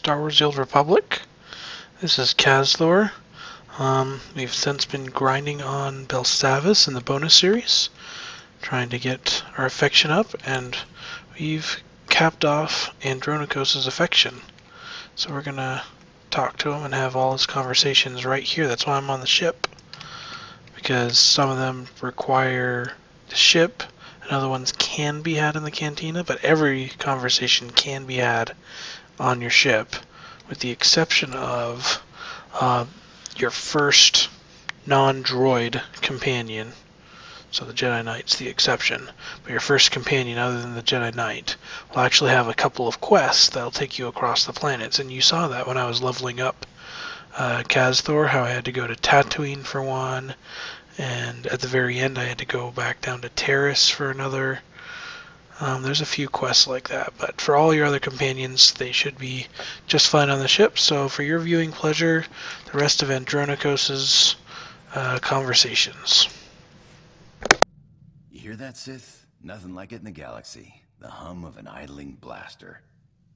Star Wars The Old Republic. This is Kazthor. We've since been grinding on Belsavis in the bonus series, trying to get our affection up, and we've capped off Andronikos' affection. So we're gonna talk to him and have all his conversations right here. That's why I'm on the ship, because some of them require the ship, and other ones can be had in the cantina, but every conversation can be had on your ship, with the exception of your first non-droid companion. So the Jedi Knight's the exception. But your first companion other than the Jedi Knight will actually have a couple of quests that'll take you across the planets. And you saw that when I was leveling up Kazthor, how I had to go to Tatooine for one, and at the very end I had to go back down to Terrace for another. There's a few quests like that, but for all your other companions, they should be just fine on the ship. So for your viewing pleasure, the rest of Andronikos' conversations. You hear that, Sith? Nothing like it in the galaxy. The hum of an idling blaster.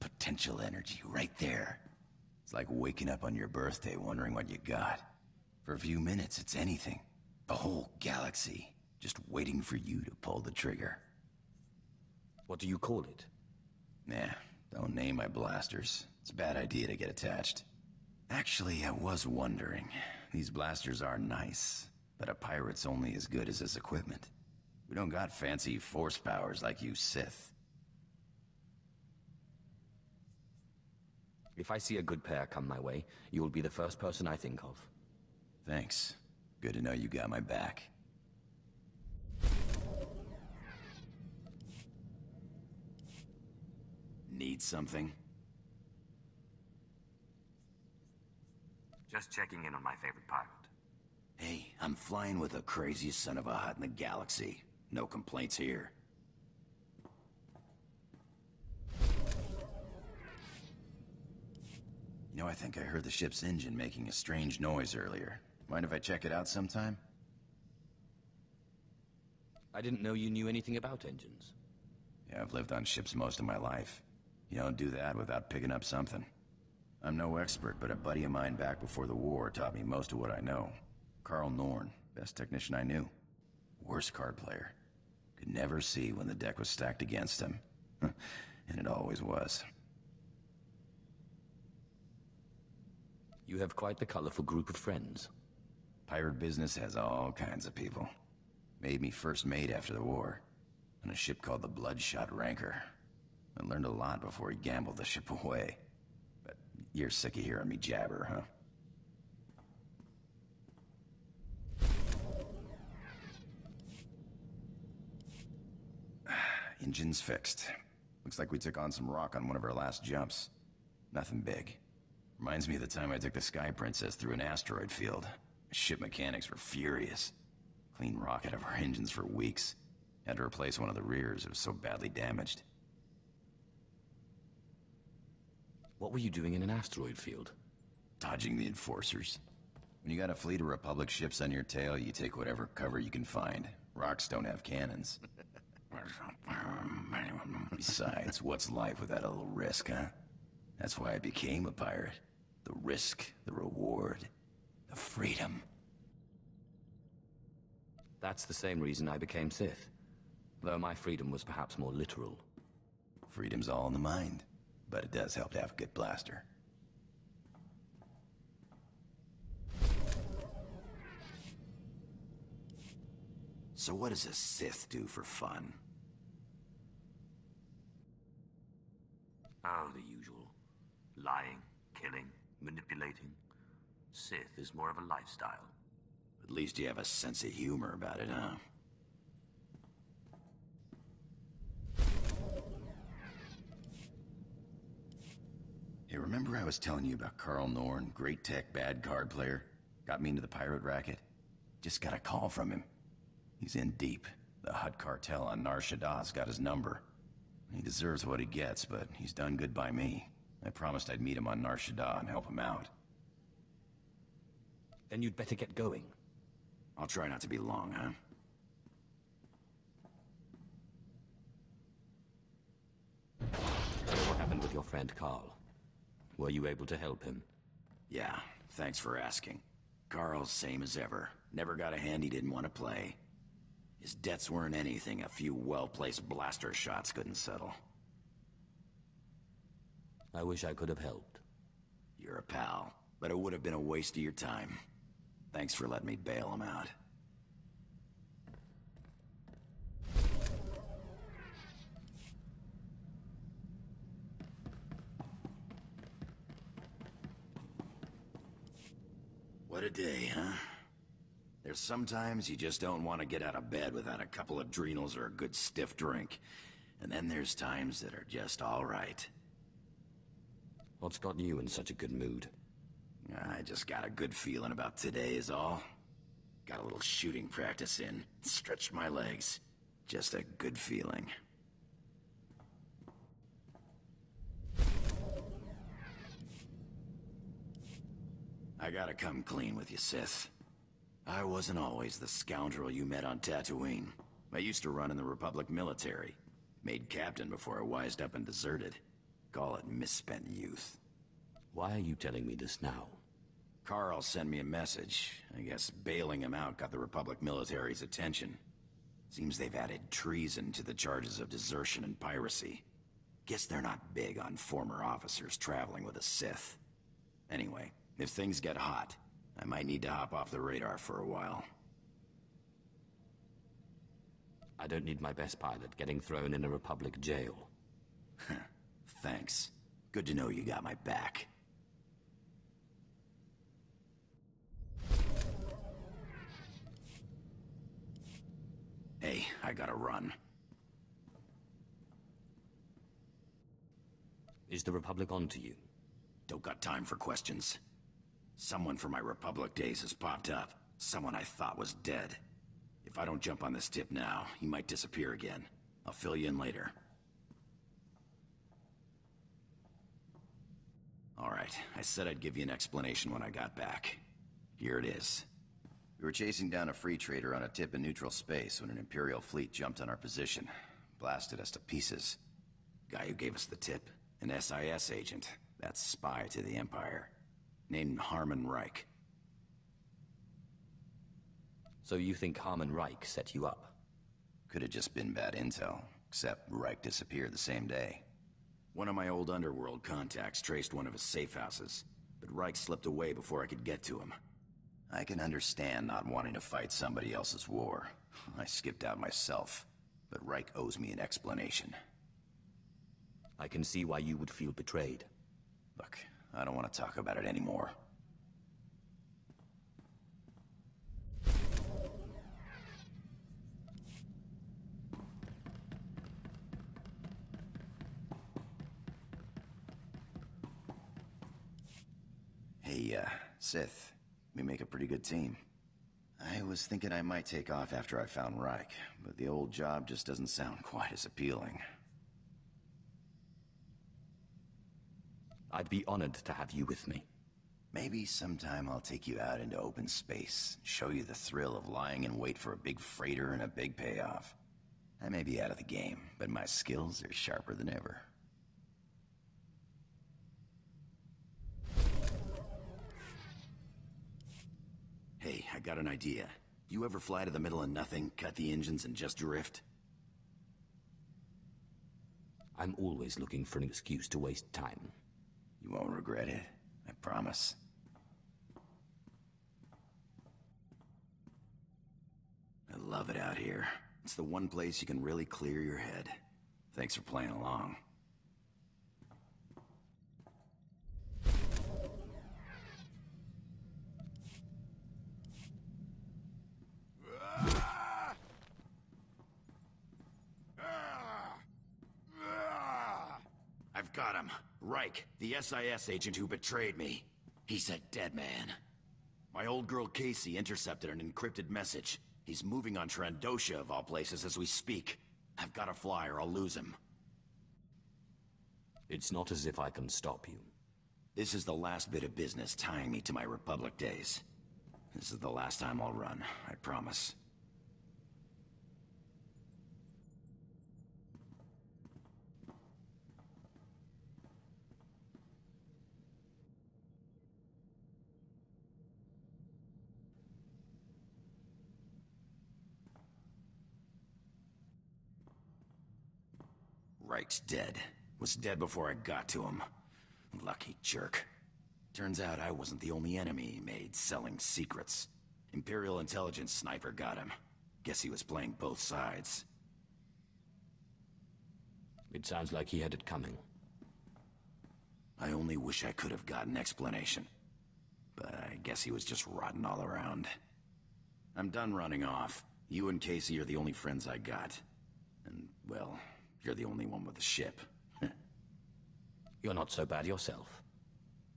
Potential energy right there. It's like waking up on your birthday wondering what you got. For a few minutes, it's anything. The whole galaxy, just waiting for you to pull the trigger. What do you call it? Nah, don't name my blasters. It's a bad idea to get attached. Actually, I was wondering. These blasters are nice, but a pirate's only as good as his equipment. We don't got fancy force powers like you Sith. If I see a good pair come my way, you will be the first person I think of. Thanks. Good to know you got my back. Need something? Just checking in on my favorite pirate. Hey, I'm flying with the craziest son of a hut in the galaxy. No complaints here. You know, I think I heard the ship's engine making a strange noise earlier. Mind if I check it out sometime? I didn't know you knew anything about engines. Yeah, I've lived on ships most of my life. You don't do that without picking up something. I'm no expert, but a buddy of mine back before the war taught me most of what I know. Carl Norn, best technician I knew. Worst card player. Could never see when the deck was stacked against him. And it always was. You have quite the colorful group of friends. Pirate business has all kinds of people. Made me first mate after the war. On a ship called the Bloodshot Ranker. I learned a lot before he gambled the ship away. But you're sick of hearing me jabber, huh? Engine's fixed. Looks like we took on some rock on one of our last jumps. Nothing big. Reminds me of the time I took the Sky Princess through an asteroid field. Ship mechanics were furious. Cleaned rock out of our engines for weeks. Had to replace one of the rears, it was so badly damaged. What were you doing in an asteroid field? Dodging the enforcers. When you got a fleet of Republic ships on your tail, you take whatever cover you can find. Rocks don't have cannons. Besides, what's life without a little risk, huh? That's why I became a pirate. The risk, the reward, the freedom. That's the same reason I became Sith. Though my freedom was perhaps more literal. Freedom's all in the mind, but it does help to have a good blaster. So what does a Sith do for fun? Oh, the usual. Lying, killing, manipulating. Sith is more of a lifestyle. At least you have a sense of humor about it, huh? Hey, remember I was telling you about Carl Norn, great tech, bad card player? Got me into the pirate racket? Just got a call from him. He's in deep. The Hutt cartel on Nar Shaddah's got his number. He deserves what he gets, but he's done good by me. I promised I'd meet him on Nar Shaddaa and help him out. Then you'd better get going. I'll try not to be long, huh? What happened with your friend Carl? Were you able to help him? Yeah, thanks for asking. Carl's same as ever. Never got a hand he didn't want to play. His debts weren't anything a few well-placed blaster shots couldn't settle. I wish I could have helped. You're a pal, but it would have been a waste of your time. Thanks for letting me bail him out. What a day, huh? There's sometimes you just don't want to get out of bed without a couple of adrenals or a good stiff drink. And then there's times that are just all right. What's got you in such a good mood? I just got a good feeling about today is all. Got a little shooting practice in. Stretched my legs. Just a good feeling. I gotta come clean with you, Sith. I wasn't always the scoundrel you met on Tatooine. I used to run in the Republic military. Made captain before I wised up and deserted. Call it misspent youth. Why are you telling me this now? Carl sent me a message. I guess bailing him out got the Republic military's attention. Seems they've added treason to the charges of desertion and piracy. Guess they're not big on former officers traveling with a Sith. Anyway, if things get hot, I might need to hop off the radar for a while. I don't need my best pilot getting thrown in a Republic jail. Thanks. Good to know you got my back. Hey, I gotta run. Is the Republic on to you? Don't got time for questions. Someone from my Republic days has popped up. Someone I thought was dead. If I don't jump on this tip now, he might disappear again. I'll fill you in later. Alright, I said I'd give you an explanation when I got back. Here it is. We were chasing down a free trader on a tip in neutral space when an Imperial fleet jumped on our position. Blasted us to pieces. Guy who gave us the tip, an SIS agent. That's spy to the Empire. Named Harmon Reich. So you think Harmon Reich set you up? Could have just been bad intel, except Reich disappeared the same day. One of my old underworld contacts traced one of his safe houses, but Reich slipped away before I could get to him. I can understand not wanting to fight somebody else's war. I skipped out myself, but Reich owes me an explanation. I can see why you would feel betrayed. Look, I don't want to talk about it anymore. Hey, Sith. We make a pretty good team. I was thinking I might take off after I found Reich, but the old job just doesn't sound quite as appealing. I'd be honored to have you with me. Maybe sometime I'll take you out into open space, show you the thrill of lying in wait for a big freighter and a big payoff. I may be out of the game, but my skills are sharper than ever. Hey, I got an idea. You ever fly to the middle of nothing, cut the engines, and just drift? I'm always looking for an excuse to waste time. You won't regret it, I promise. I love it out here. It's the one place you can really clear your head. Thanks for playing along. I've got him. Reich, the SIS agent who betrayed me. He's a dead man. My old girl Casey intercepted an encrypted message. He's moving on Trandosha of all places as we speak. I've got to fly or I'll lose him. It's not as if I can stop you. This is the last bit of business tying me to my Republic days. This is the last time I'll run, I promise. Reich's dead. Was dead before I got to him. Lucky jerk. Turns out I wasn't the only enemy he made selling secrets. Imperial intelligence sniper got him. Guess he was playing both sides. It sounds like he had it coming. I only wish I could have got an explanation. But I guess he was just rotten all around. I'm done running off. You and Casey are the only friends I got. And, well, you're the only one with a ship. You're not so bad yourself.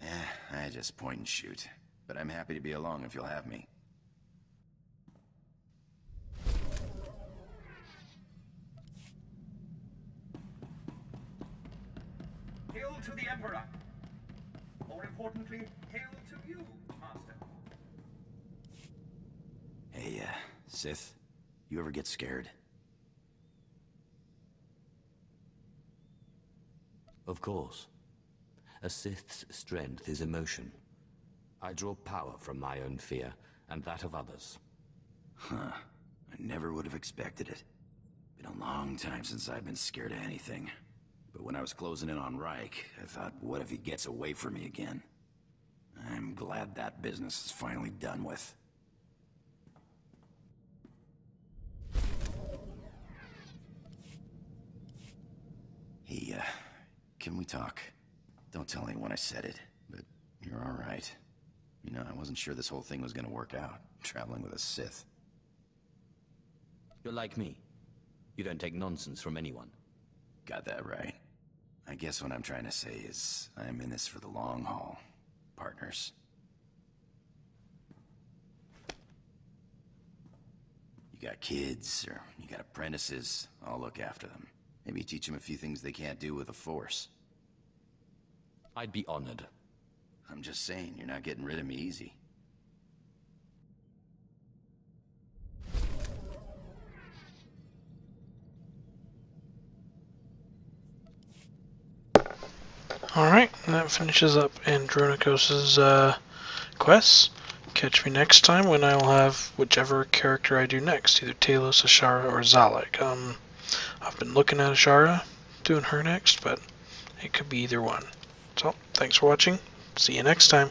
I just point and shoot. But I'm happy to be along if you'll have me. Hail to the Emperor! More importantly, hail to you, Master. Hey, Sith, you ever get scared? Of course. A Sith's strength is emotion. I draw power from my own fear, and that of others. Huh. I never would have expected it. Been a long time since I've been scared of anything. But when I was closing in on Reich, I thought, what if he gets away from me again? I'm glad that business is finally done with. Hey, can we talk? Don't tell anyone I said it, but you're all right. You know, I wasn't sure this whole thing was gonna work out, traveling with a Sith. You're like me. You don't take nonsense from anyone. Got that right. I guess what I'm trying to say is, I'm in this for the long haul. Partners. You got kids, or you got apprentices, I'll look after them. Maybe teach them a few things they can't do with the Force. I'd be honored. I'm just saying, you're not getting rid of me easy. Alright, and that finishes up Andronikos' quests. Catch me next time when I'll have whichever character I do next, either Talos, Ashara, or Zalek. I've been looking at Ashara, doing her next, but it could be either one. So, thanks for watching. See you next time.